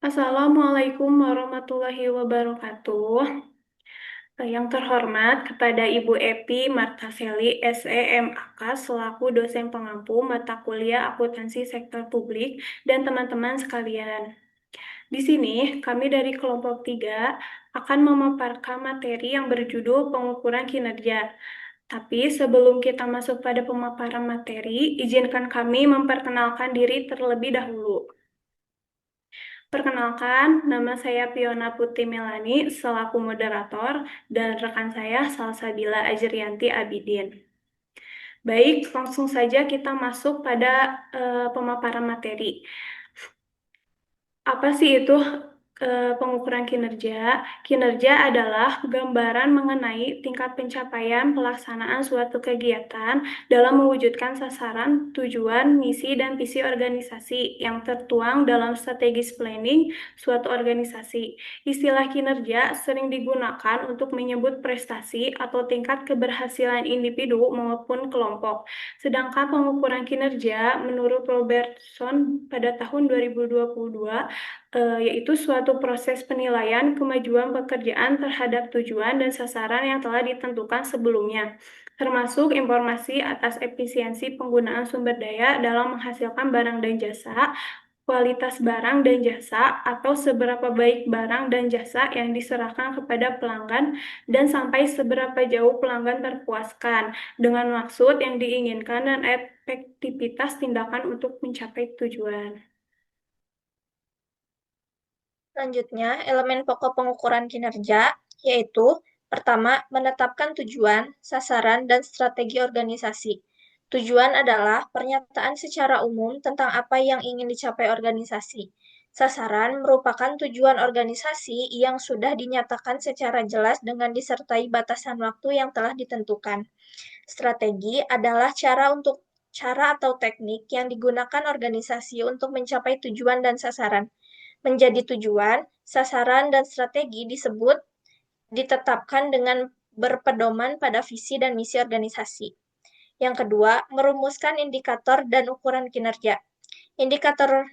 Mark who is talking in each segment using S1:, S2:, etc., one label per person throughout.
S1: Assalamualaikum warahmatullahi wabarakatuh. Yang terhormat kepada Ibu Epi Martaseli, SEMAK, selaku dosen pengampu mata kuliah akuntansi sektor publik, dan teman-teman sekalian. Di sini, kami dari kelompok 3 akan memaparkan materi yang berjudul pengukuran kinerja. Tapi sebelum kita masuk pada pemaparan materi, izinkan kami memperkenalkan diri terlebih dahulu. Perkenalkan, nama saya Piona Putri Melani selaku moderator dan rekan saya Salsabila Ajrianti Abidin. Baik, langsung saja kita masuk pada pemaparan materi. Apa sih itu pengukuran kinerja? Kinerja adalah gambaran mengenai tingkat pencapaian pelaksanaan suatu kegiatan dalam mewujudkan sasaran, tujuan, misi, dan visi organisasi yang tertuang dalam strategis planning suatu organisasi. Istilah kinerja sering digunakan untuk menyebut prestasi atau tingkat keberhasilan individu maupun kelompok. Sedangkan pengukuran kinerja menurut Robertson pada tahun 2022 yaitu suatu proses penilaian kemajuan pekerjaan terhadap tujuan dan sasaran yang telah ditentukan sebelumnya, termasuk informasi atas efisiensi penggunaan sumber daya dalam menghasilkan barang dan jasa, kualitas barang dan jasa, atau seberapa baik barang dan jasa yang diserahkan kepada pelanggan, dan sampai seberapa jauh pelanggan terpuaskan, dengan maksud yang diinginkan dan efektivitas tindakan untuk mencapai tujuan.
S2: Selanjutnya, elemen pokok pengukuran kinerja yaitu pertama, menetapkan tujuan, sasaran, dan strategi organisasi. Tujuan adalah pernyataan secara umum tentang apa yang ingin dicapai organisasi. Sasaran merupakan tujuan organisasi yang sudah dinyatakan secara jelas dengan disertai batasan waktu yang telah ditentukan. Strategi adalah cara atau teknik yang digunakan organisasi untuk mencapai tujuan dan sasaran. Menjadi tujuan, sasaran, dan strategi ditetapkan dengan berpedoman pada visi dan misi organisasi. Yang kedua, merumuskan indikator dan ukuran kinerja. Indikator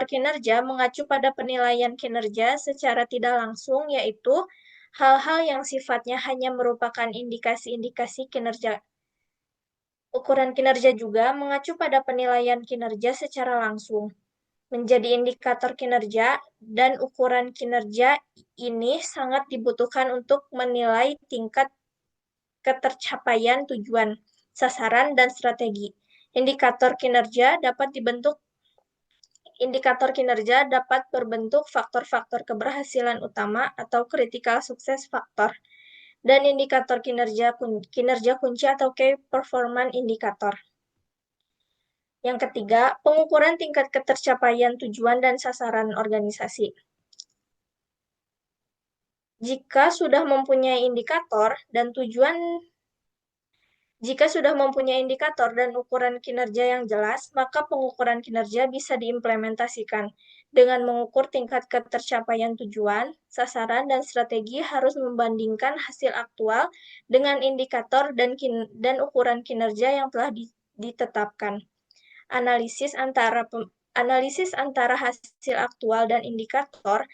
S2: kinerja mengacu pada penilaian kinerja secara tidak langsung, yaitu hal-hal yang sifatnya hanya merupakan indikasi-indikasi kinerja. Ukuran kinerja juga mengacu pada penilaian kinerja secara langsung. Menjadi indikator kinerja dan ukuran kinerja ini sangat dibutuhkan untuk menilai tingkat ketercapaian tujuan, sasaran, dan strategi. Indikator kinerja dapat berbentuk faktor-faktor keberhasilan utama atau critical success factor dan indikator kinerja kunci atau key performance indicator. Yang ketiga, pengukuran tingkat ketercapaian tujuan dan sasaran organisasi. Jika sudah mempunyai indikator dan tujuan Jika sudah mempunyai indikator dan ukuran kinerja yang jelas, maka pengukuran kinerja bisa diimplementasikan. Dengan mengukur tingkat ketercapaian tujuan, sasaran, dan strategi harus membandingkan hasil aktual dengan indikator dan ukuran kinerja yang telah ditetapkan. Analisis antara hasil aktual dan indikator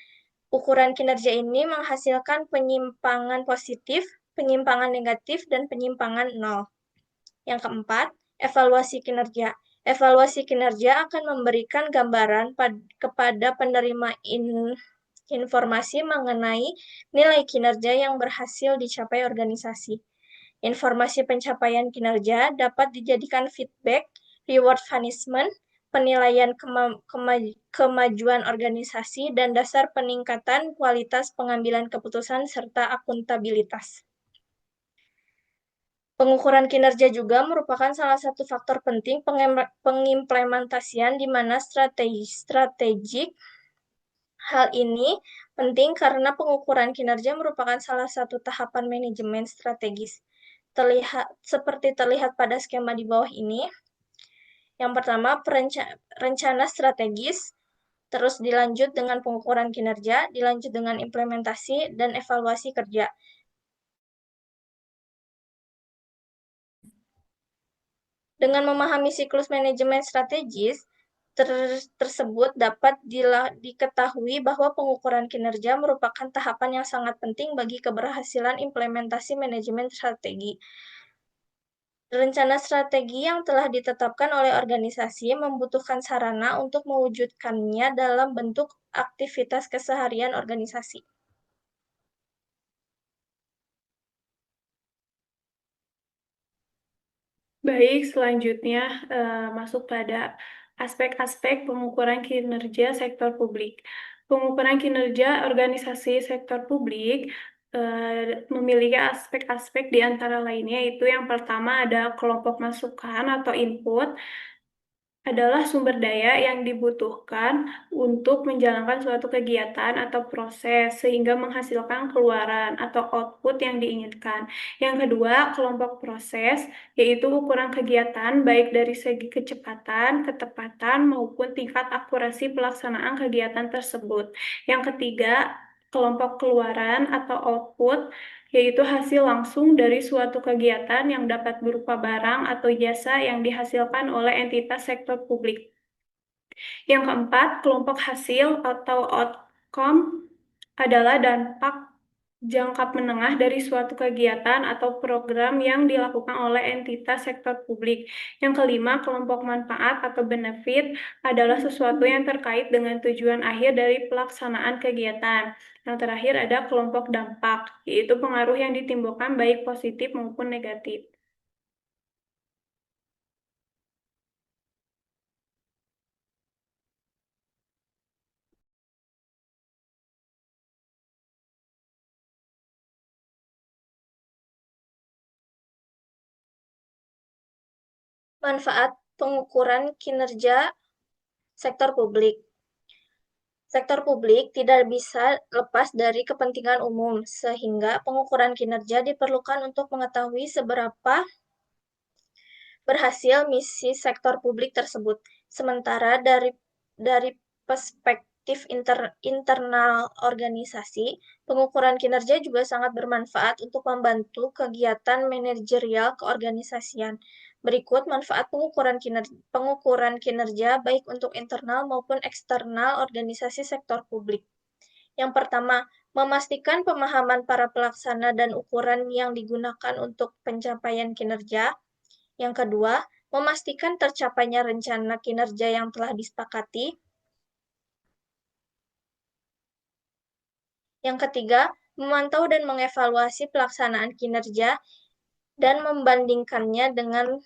S2: ukuran kinerja ini menghasilkan penyimpangan positif, penyimpangan negatif, dan penyimpangan nol. Yang keempat, evaluasi kinerja. Evaluasi kinerja akan memberikan gambaran kepada penerima informasi mengenai nilai kinerja yang berhasil dicapai organisasi. Informasi pencapaian kinerja dapat dijadikan feedback, reward punishment, penilaian kemajuan organisasi, dan dasar peningkatan kualitas pengambilan keputusan serta akuntabilitas. Pengukuran kinerja juga merupakan salah satu faktor penting pengimplementasian di mana strategik. Hal ini penting karena pengukuran kinerja merupakan salah satu tahapan manajemen strategis. Seperti terlihat pada skema di bawah ini. Yang pertama, rencana strategis, terus dilanjut dengan pengukuran kinerja, dilanjut dengan implementasi, dan evaluasi kerja. Dengan memahami siklus manajemen strategis, tersebut dapat diketahui bahwa pengukuran kinerja merupakan tahapan yang sangat penting bagi keberhasilan implementasi manajemen strategi. Rencana strategi yang telah ditetapkan oleh organisasi membutuhkan sarana untuk mewujudkannya dalam bentuk aktivitas keseharian organisasi.
S1: Baik, selanjutnya masuk pada aspek-aspek pengukuran kinerja sektor publik. Pengukuran kinerja organisasi sektor publik memiliki aspek-aspek di antara lainnya, yaitu yang pertama ada kelompok masukan atau input, adalah sumber daya yang dibutuhkan untuk menjalankan suatu kegiatan atau proses sehingga menghasilkan keluaran atau output yang diinginkan. Yang kedua, kelompok proses, yaitu ukuran kegiatan baik dari segi kecepatan, ketepatan, maupun tingkat akurasi pelaksanaan kegiatan tersebut. Yang ketiga, kelompok keluaran atau output, yaitu hasil langsung dari suatu kegiatan yang dapat berupa barang atau jasa yang dihasilkan oleh entitas sektor publik. Yang keempat, kelompok hasil atau outcome adalah dampak jangka menengah dari suatu kegiatan atau program yang dilakukan oleh entitas sektor publik. Yang kelima, kelompok manfaat atau benefit adalah sesuatu yang terkait dengan tujuan akhir dari pelaksanaan kegiatan. Yang terakhir ada kelompok dampak, yaitu pengaruh yang ditimbulkan baik positif maupun negatif.
S2: Manfaat pengukuran kinerja sektor publik. Sektor publik tidak bisa lepas dari kepentingan umum, sehingga pengukuran kinerja diperlukan untuk mengetahui seberapa berhasil misi sektor publik tersebut. Sementara dari perspektif internal organisasi, pengukuran kinerja juga sangat bermanfaat untuk membantu kegiatan manajerial keorganisasian. Berikut manfaat pengukuran kinerja baik untuk internal maupun eksternal organisasi sektor publik. Yang pertama, memastikan pemahaman para pelaksana dan ukuran yang digunakan untuk pencapaian kinerja. Yang kedua, memastikan tercapainya rencana kinerja yang telah disepakati. Yang ketiga, memantau dan mengevaluasi pelaksanaan kinerja dan membandingkannya dengan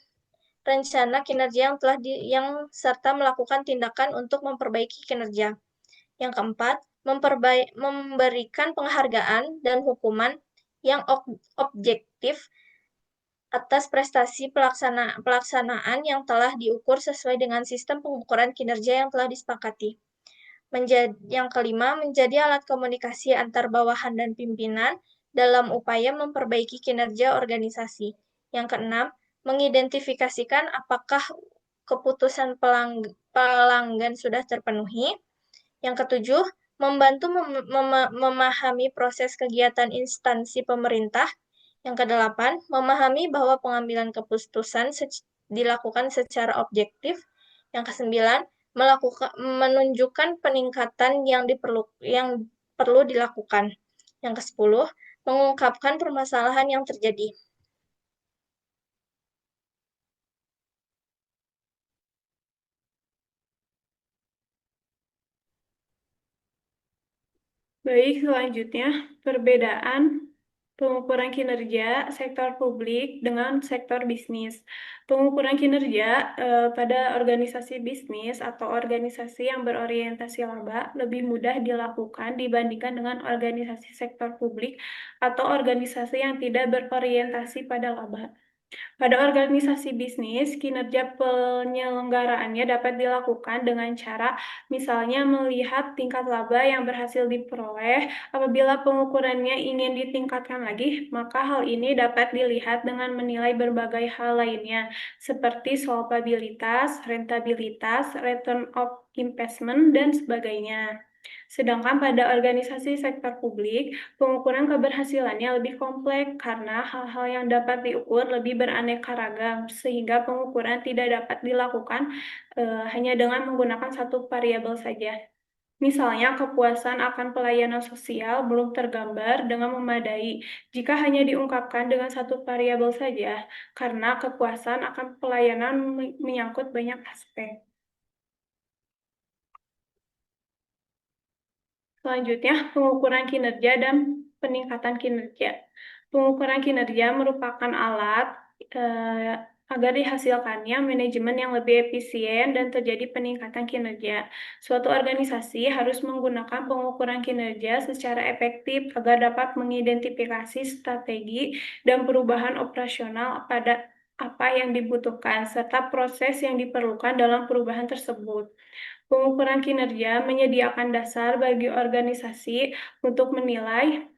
S2: rencana kinerja yang serta melakukan tindakan untuk memperbaiki kinerja. Yang keempat, memberikan penghargaan dan hukuman yang objektif atas prestasi pelaksanaan yang telah diukur sesuai dengan sistem pengukuran kinerja yang telah disepakati. Yang kelima, menjadi alat komunikasi antar bawahan dan pimpinan dalam upaya memperbaiki kinerja organisasi. Yang keenam, mengidentifikasikan apakah keputusan pelanggan sudah terpenuhi. Yang ketujuh, membantu memahami proses kegiatan instansi pemerintah. Yang kedelapan, memahami bahwa pengambilan keputusan dilakukan secara objektif. Yang kesembilan, menunjukkan peningkatan yang perlu dilakukan. Yang kesepuluh, mengungkapkan permasalahan yang terjadi.
S1: Baik, selanjutnya perbedaan pengukuran kinerja sektor publik dengan sektor bisnis. Pengukuran kinerja pada organisasi bisnis atau organisasi yang berorientasi laba lebih mudah dilakukan dibandingkan dengan organisasi sektor publik atau organisasi yang tidak berorientasi pada laba. Pada organisasi bisnis, kinerja penyelenggaraannya dapat dilakukan dengan cara misalnya melihat tingkat laba yang berhasil diperoleh. Apabila pengukurannya ingin ditingkatkan lagi, maka hal ini dapat dilihat dengan menilai berbagai hal lainnya, seperti solvabilitas, rentabilitas, return of investment, dan sebagainya. Sedangkan pada organisasi sektor publik, pengukuran keberhasilannya lebih kompleks karena hal-hal yang dapat diukur lebih beraneka ragam, sehingga pengukuran tidak dapat dilakukan hanya dengan menggunakan satu variabel saja. Misalnya, kepuasan akan pelayanan sosial belum tergambar dengan memadai jika hanya diungkapkan dengan satu variabel saja, karena kepuasan akan pelayanan menyangkut banyak aspek. Selanjutnya, pengukuran kinerja dan peningkatan kinerja. Pengukuran kinerja merupakan alat agar dihasilkannya manajemen yang lebih efisien dan terjadi peningkatan kinerja. Suatu organisasi harus menggunakan pengukuran kinerja secara efektif agar dapat mengidentifikasi strategi dan perubahan operasional pada apa yang dibutuhkan, serta proses yang diperlukan dalam perubahan tersebut. Pengukuran kinerja menyediakan dasar bagi organisasi untuk menilai.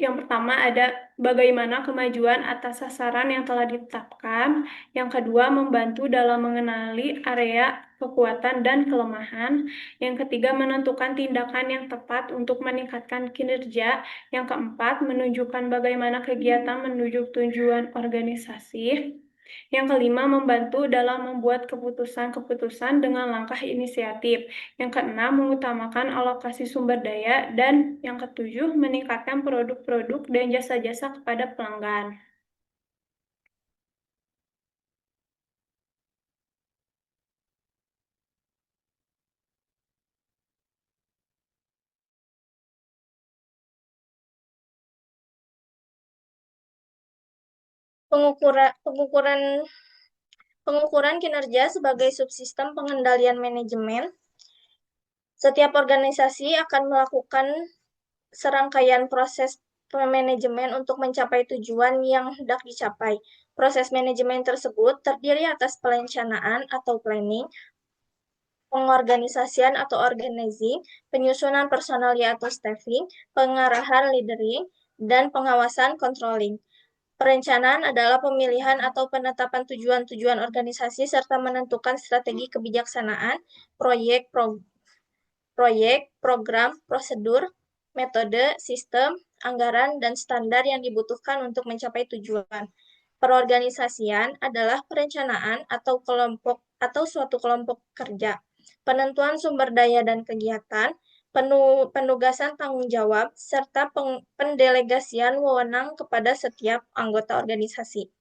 S1: Yang pertama ada bagaimana kemajuan atas sasaran yang telah ditetapkan. Yang kedua, membantu dalam mengenali area kekuatan dan kelemahan. Yang ketiga, menentukan tindakan yang tepat untuk meningkatkan kinerja. Yang keempat, menunjukkan bagaimana kegiatan menuju tujuan organisasi. Yang kelima, membantu dalam membuat keputusan-keputusan dengan langkah inisiatif. Yang keenam, mengutamakan alokasi sumber daya. Dan yang ketujuh, meningkatkan produk-produk dan jasa-jasa kepada pelanggan.
S2: Pengukuran pengukuran pengukuran kinerja sebagai subsistem pengendalian manajemen. Setiap organisasi akan melakukan serangkaian proses manajemen untuk mencapai tujuan yang hendak dicapai. Proses manajemen tersebut terdiri atas perencanaan atau planning, pengorganisasian atau organizing, penyusunan personalia atau staffing, pengarahan leadering, dan pengawasan controlling. Perencanaan adalah pemilihan atau penetapan tujuan-tujuan organisasi serta menentukan strategi kebijaksanaan, proyek, program, prosedur, metode, sistem, anggaran, dan standar yang dibutuhkan untuk mencapai tujuan. Perorganisasian adalah perencanaan atau suatu kelompok kerja, penentuan sumber daya dan kegiatan, penugasan tanggung jawab, serta pendelegasian wewenang kepada setiap anggota organisasi.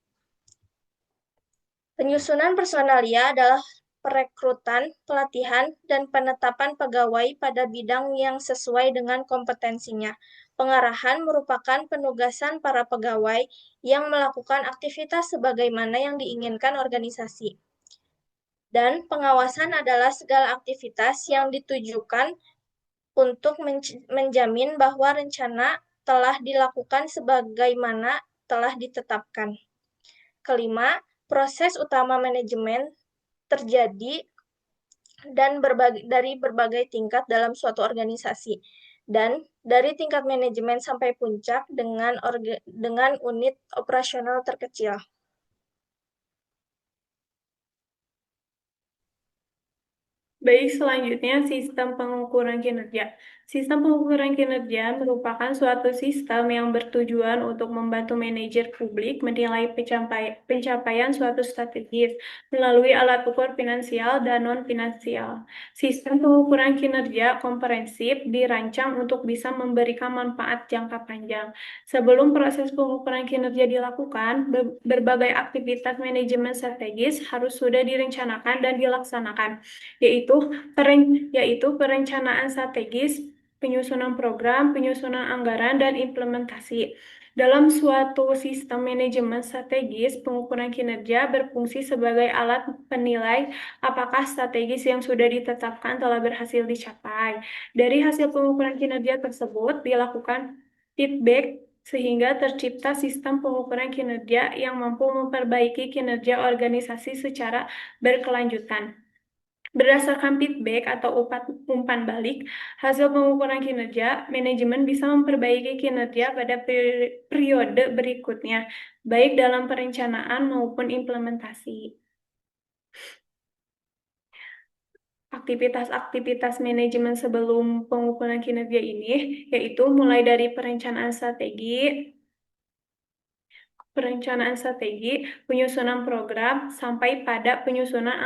S2: Penyusunan personalia adalah perekrutan, pelatihan, dan penetapan pegawai pada bidang yang sesuai dengan kompetensinya. Pengarahan merupakan penugasan para pegawai yang melakukan aktivitas sebagaimana yang diinginkan organisasi. Dan pengawasan adalah segala aktivitas yang ditujukan untuk menjamin bahwa rencana telah dilakukan sebagaimana telah ditetapkan. Kelima, proses utama manajemen terjadi dari berbagai tingkat dalam suatu organisasi dan dari tingkat manajemen sampai puncak dengan unit operasional terkecil.
S1: Baik, selanjutnya sistem pengukuran kinerja. Sistem pengukuran kinerja merupakan suatu sistem yang bertujuan untuk membantu manajer publik menilai pencapaian suatu strategis melalui alat ukur finansial dan non-finansial. Sistem pengukuran kinerja komprehensif dirancang untuk bisa memberikan manfaat jangka panjang. Sebelum proses pengukuran kinerja dilakukan, berbagai aktivitas manajemen strategis harus sudah direncanakan dan dilaksanakan, yaitu perencanaan strategis, penyusunan program, penyusunan anggaran, dan implementasi. Dalam suatu sistem manajemen strategis, pengukuran kinerja berfungsi sebagai alat penilai apakah strategis yang sudah ditetapkan telah berhasil dicapai. Dari hasil pengukuran kinerja tersebut dilakukan feedback sehingga tercipta sistem pengukuran kinerja yang mampu memperbaiki kinerja organisasi secara berkelanjutan. Berdasarkan feedback atau umpan balik, hasil pengukuran kinerja, manajemen bisa memperbaiki kinerja pada periode berikutnya, baik dalam perencanaan maupun implementasi. aktivitas-aktivitas manajemen sebelum pengukuran kinerja ini, yaitu mulai dari perencanaan strategi, penyusunan program, sampai pada penyusunan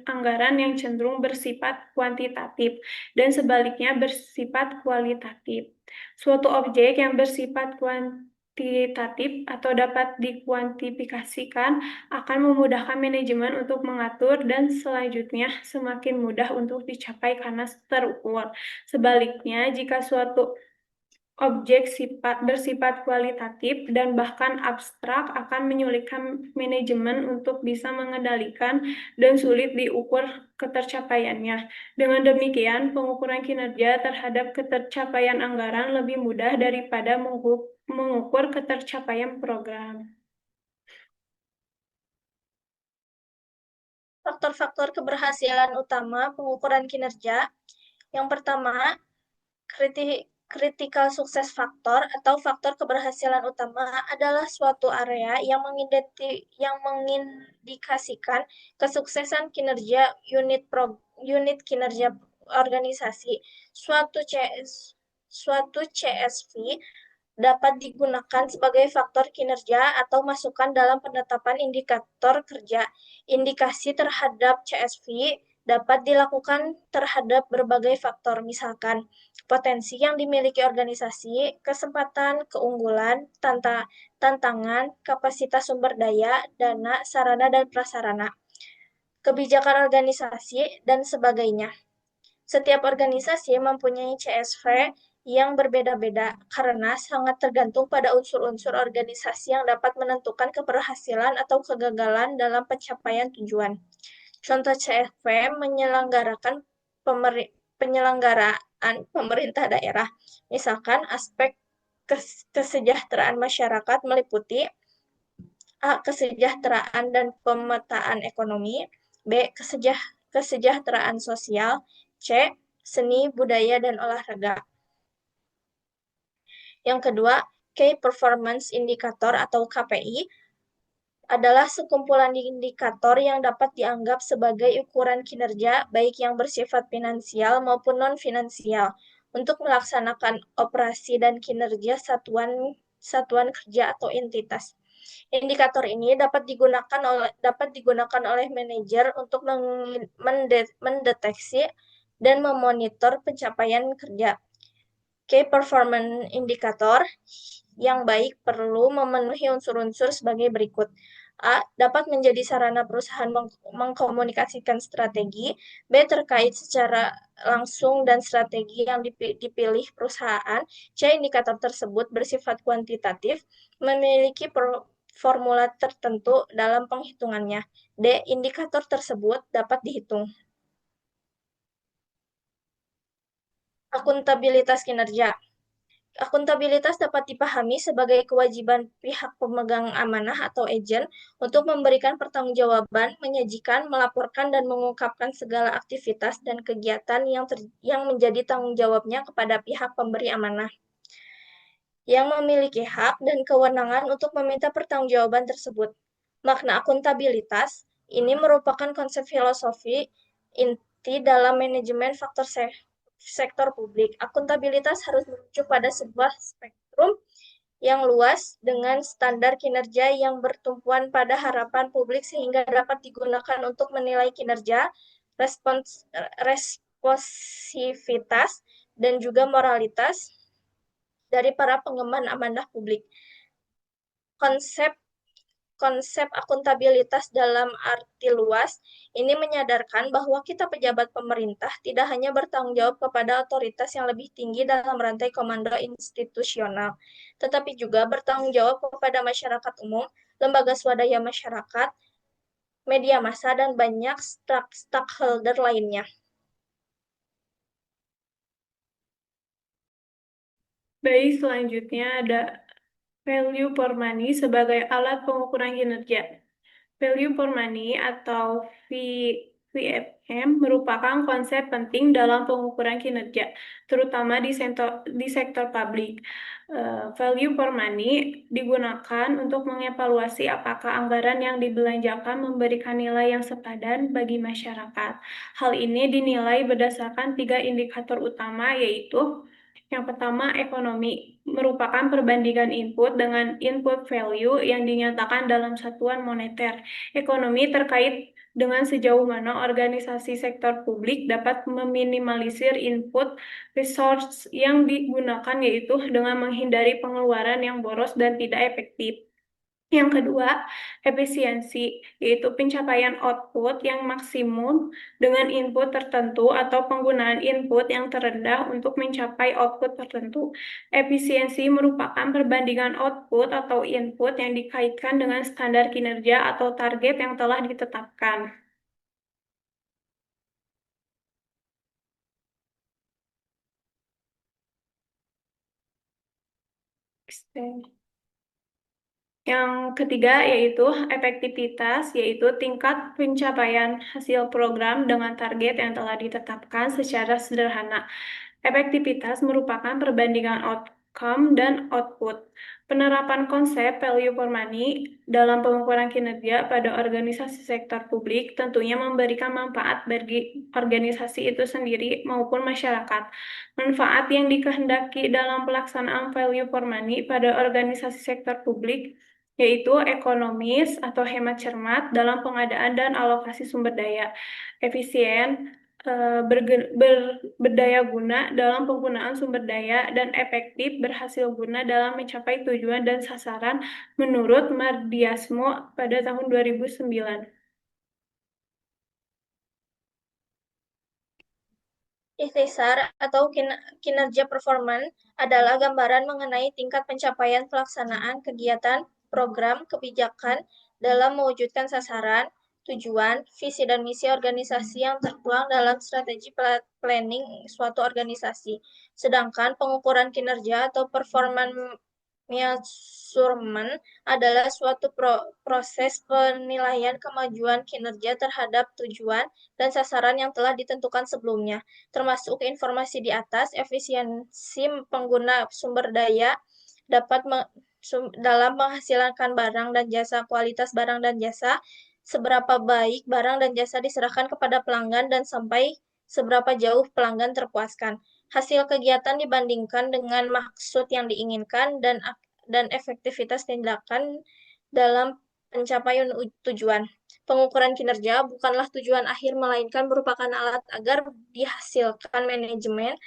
S1: anggaran yang cenderung bersifat kuantitatif dan sebaliknya bersifat kualitatif. Suatu objek yang bersifat kuantitatif atau dapat dikuantifikasikan akan memudahkan manajemen untuk mengatur dan selanjutnya semakin mudah untuk dicapai karena terukur. Sebaliknya, jika suatu objek bersifat kualitatif dan bahkan abstrak akan menyulitkan manajemen untuk bisa mengendalikan dan sulit diukur ketercapaiannya. Dengan demikian, pengukuran kinerja terhadap ketercapaian anggaran lebih mudah daripada mengukur ketercapaian program.
S2: Faktor-faktor keberhasilan utama pengukuran kinerja. Yang pertama, critical success factor atau faktor keberhasilan utama adalah suatu area yang mengindikasikan kesuksesan kinerja unit kinerja organisasi. Suatu CSV dapat digunakan sebagai faktor kinerja atau masukan dalam penetapan indikator kerja. Indikasi terhadap CSV dapat dilakukan terhadap berbagai faktor, misalkan potensi yang dimiliki organisasi, kesempatan, keunggulan, tantangan, kapasitas sumber daya, dana, sarana dan prasarana, kebijakan organisasi, dan sebagainya. Setiap organisasi mempunyai CSV yang berbeda-beda karena sangat tergantung pada unsur-unsur organisasi yang dapat menentukan keberhasilan atau kegagalan dalam pencapaian tujuan. Contoh CSV penyelenggaraan pemerintah daerah. Misalkan aspek kesejahteraan masyarakat meliputi A. Kesejahteraan dan pemetaan ekonomi, B. Kesejahteraan sosial, C. Seni, budaya, dan olahraga. Yang kedua, Key Performance Indicator atau KPI adalah sekumpulan indikator yang dapat dianggap sebagai ukuran kinerja baik yang bersifat finansial maupun non-finansial untuk melaksanakan operasi dan kinerja satuan kerja atau entitas. Indikator ini dapat digunakan oleh manajer untuk mendeteksi dan memonitor pencapaian kerja. Key Performance Indicator yang baik perlu memenuhi unsur-unsur sebagai berikut. A. Dapat menjadi sarana perusahaan mengkomunikasikan strategi. B. Terkait secara langsung dan strategi yang dipilih perusahaan. C. Indikator tersebut bersifat kuantitatif, memiliki formula tertentu dalam penghitungannya. D. Indikator tersebut dapat dihitung. Akuntabilitas kinerja. Akuntabilitas dapat dipahami sebagai kewajiban pihak pemegang amanah atau agen untuk memberikan pertanggungjawaban, menyajikan, melaporkan, dan mengungkapkan segala aktivitas dan kegiatan yang menjadi tanggung jawabnya kepada pihak pemberi amanah, yang memiliki hak dan kewenangan untuk meminta pertanggungjawaban tersebut. Makna akuntabilitas ini merupakan konsep filosofi inti dalam manajemen faktor sektor publik. Akuntabilitas harus merujuk pada sebuah spektrum yang luas dengan standar kinerja yang bertumpuan pada harapan publik sehingga dapat digunakan untuk menilai kinerja, responsivitas, dan juga moralitas dari para pengemban amanah publik. Konsep konsep akuntabilitas dalam arti luas ini menyadarkan bahwa kita pejabat pemerintah tidak hanya bertanggung jawab kepada otoritas yang lebih tinggi dalam rantai komando institusional, tetapi juga bertanggung jawab kepada masyarakat umum, lembaga swadaya masyarakat, media massa, dan banyak stakeholder lainnya.
S1: Baik, selanjutnya ada value for money sebagai alat pengukuran kinerja. Value for money atau VFM merupakan konsep penting dalam pengukuran kinerja, terutama di sektor publik. Value for money digunakan untuk mengevaluasi apakah anggaran yang dibelanjakan memberikan nilai yang sepadan bagi masyarakat. Hal ini dinilai berdasarkan tiga indikator utama, yaitu yang pertama, ekonomi merupakan perbandingan input dengan input value yang dinyatakan dalam satuan moneter. Ekonomi terkait dengan sejauh mana organisasi sektor publik dapat meminimalisir input resource yang digunakan, yaitu dengan menghindari pengeluaran yang boros dan tidak efektif. Yang kedua, efisiensi, yaitu pencapaian output yang maksimum dengan input tertentu atau penggunaan input yang terendah untuk mencapai output tertentu. Efisiensi merupakan perbandingan output atau input yang dikaitkan dengan standar kinerja atau target yang telah ditetapkan. Yang ketiga yaitu efektivitas, yaitu tingkat pencapaian hasil program dengan target yang telah ditetapkan secara sederhana. Efektivitas merupakan perbandingan outcome dan output. Penerapan konsep value for money dalam pengukuran kinerja pada organisasi sektor publik tentunya memberikan manfaat bagi organisasi itu sendiri maupun masyarakat. Manfaat yang dikehendaki dalam pelaksanaan value for money pada organisasi sektor publik yaitu ekonomis atau hemat cermat dalam pengadaan dan alokasi sumber daya, efisien, berdaya guna dalam penggunaan sumber daya, dan efektif berhasil guna dalam mencapai tujuan dan sasaran menurut Mardiasmo pada tahun 2009.
S2: Ikhtisar atau kinerja performan adalah gambaran mengenai tingkat pencapaian pelaksanaan kegiatan, program, kebijakan dalam mewujudkan sasaran, tujuan, visi dan misi organisasi yang tertuang dalam strategi planning suatu organisasi. Sedangkan pengukuran kinerja atau performance measurement adalah suatu proses penilaian kemajuan kinerja terhadap tujuan dan sasaran yang telah ditentukan sebelumnya, termasuk informasi di atas. Efisiensi pengguna sumber daya dapat dalam menghasilkan barang dan jasa, kualitas barang dan jasa, seberapa baik barang dan jasa diserahkan kepada pelanggan, dan sampai seberapa jauh pelanggan terpuaskan. Hasil kegiatan dibandingkan dengan maksud yang diinginkan, dan efektivitas tindakan dalam pencapaian tujuan. Pengukuran kinerja bukanlah tujuan akhir, melainkan merupakan alat agar dihasilkan manajemen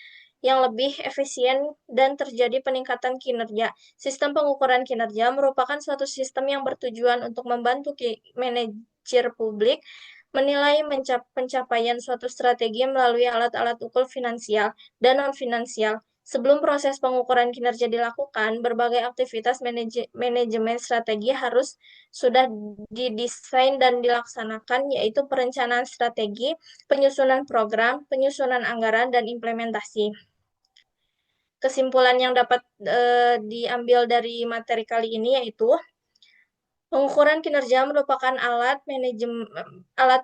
S2: yang lebih efisien dan terjadi peningkatan kinerja. Sistem pengukuran kinerja merupakan suatu sistem yang bertujuan untuk membantu manajer publik menilai pencapaian suatu strategi melalui alat-alat ukur finansial dan non-finansial. Sebelum proses pengukuran kinerja dilakukan, berbagai aktivitas manajemen strategi harus sudah didesain dan dilaksanakan, yaitu perencanaan strategi, penyusunan program, penyusunan anggaran, dan implementasi. Kesimpulan yang dapat diambil dari materi kali ini yaitu pengukuran kinerja merupakan alat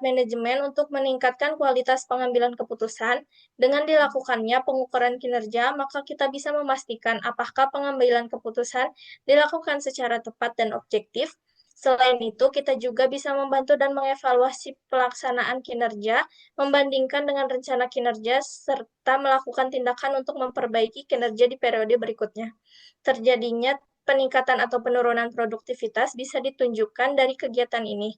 S2: manajemen untuk meningkatkan kualitas pengambilan keputusan. Dengan dilakukannya pengukuran kinerja, maka kita bisa memastikan apakah pengambilan keputusan dilakukan secara tepat dan objektif. Selain itu, kita juga bisa membantu dan mengevaluasi pelaksanaan kinerja, membandingkan dengan rencana kinerja, serta melakukan tindakan untuk memperbaiki kinerja di periode berikutnya. Terjadinya peningkatan atau penurunan produktivitas bisa ditunjukkan dari kegiatan ini.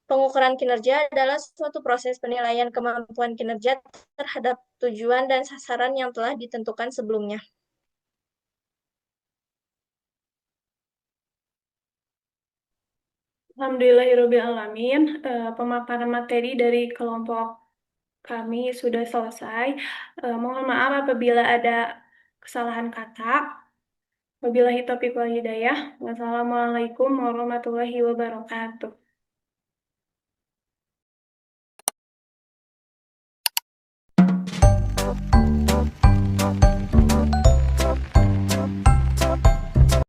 S2: Pengukuran kinerja adalah suatu proses penilaian kemampuan kinerja terhadap tujuan dan sasaran yang telah ditentukan sebelumnya.
S1: Alhamdulillahirrahmanirrahim. Pemaparan materi dari kelompok kami sudah selesai. Mohon maaf apabila ada kesalahan kata. Wabillahi taufiq wal hidayah. Wassalamualaikum warahmatullahi wabarakatuh.